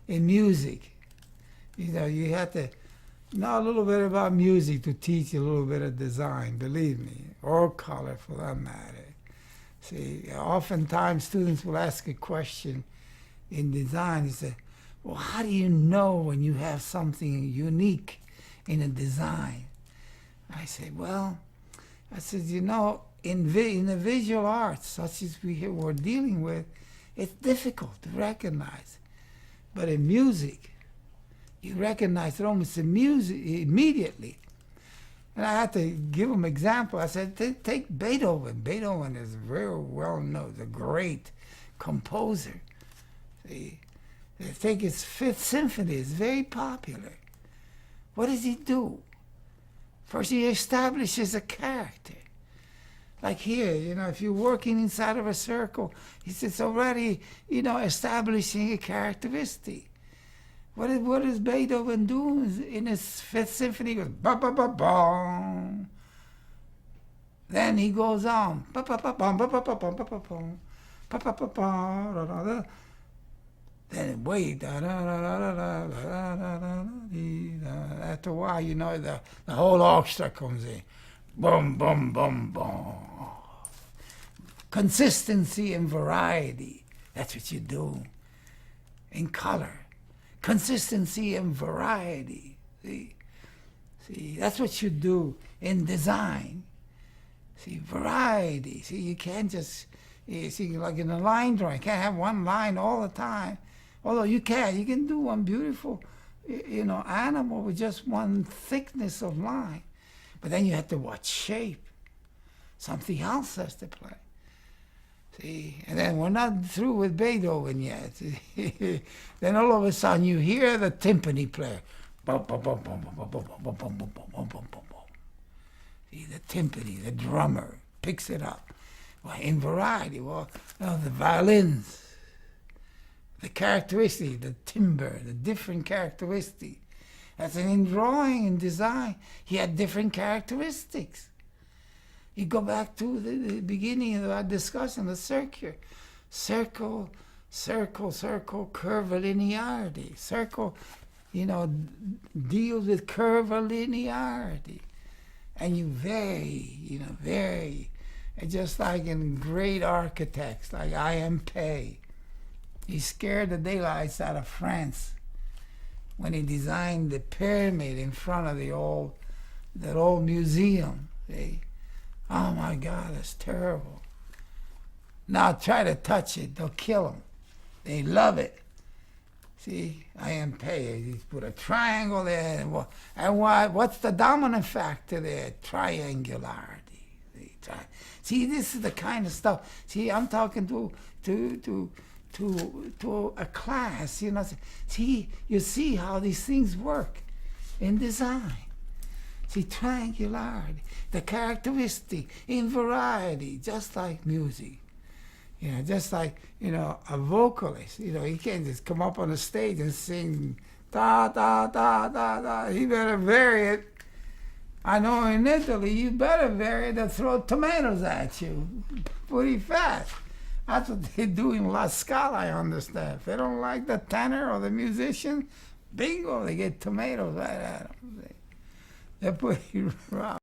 in music. You know, you have to know a little bit about music to teach you a little bit of design, believe me, or color for that matter. See, oftentimes students will ask a question in design. He said, well, how do you know when you have something unique in a design? I say, well, I said, you know, in the visual arts, such as we're dealing with, it's difficult to recognize. But in music, you recognize it almost immediately. And I had to give them an example. I said, take Beethoven. Beethoven is very well known, a great composer. See, take his Fifth Symphony, it's very popular. What does he do? First, he establishes a character. Like here, you know, if you're working inside of a circle, it's already, you know, establishing a characteristic. What does Beethoven do in his Fifth Symphony? He goes, ba ba ba bum. Then he goes on, ba ba ba bum, ba ba ba bum, ba ba bum, ba ba ba bum, da da da. Then wait, da da da da da da da da. After a while, you know, the whole orchestra comes in, boom, boom, boom, boom. Consistency and variety. That's what you do in color. Consistency and variety. See, that's what you do in design. See, variety. See, you can't just, you see, like in a line drawing, you can't have one line all the time. Although you can do one beautiful, you know, animal with just one thickness of line. But then you have to watch shape. Something else has to play. See, and then we're not through with Beethoven yet. Then all of a sudden you hear the timpani player. See, the timpani, the drummer picks it up. Well, in variety, well, you know, the violins, the characteristic, the timbre, the different characteristics. That's in drawing and design, he had different characteristics. You go back to the beginning of our discussion, the circle, circle, curvilinearity. Circle, you know, deals with curvilinearity. And you vary, you know, vary. And just like in great architects, like I.M. Pei, he scared the daylights out of France when he designed the pyramid in front of that old museum. See? Oh my God, that's terrible. Now try to touch it, they'll kill them. They love it. See, I.M. Pei, he put a triangle there, and what's the dominant factor there? Triangularity. See, this is the kind of stuff. See, I'm talking to a class, you know. See, you see how these things work in design. See, triangularity, the characteristic in variety, just like music. You know, just like, you know, a vocalist, you know, he can't just come up on the stage and sing da, da, da, da, da. He better vary it. I know in Italy, you better vary it, they'll throw tomatoes at you pretty fast. That's what they do in La Scala, I understand. If they don't like the tenor or the musician, bingo, they get tomatoes right at them. They're pretty rough.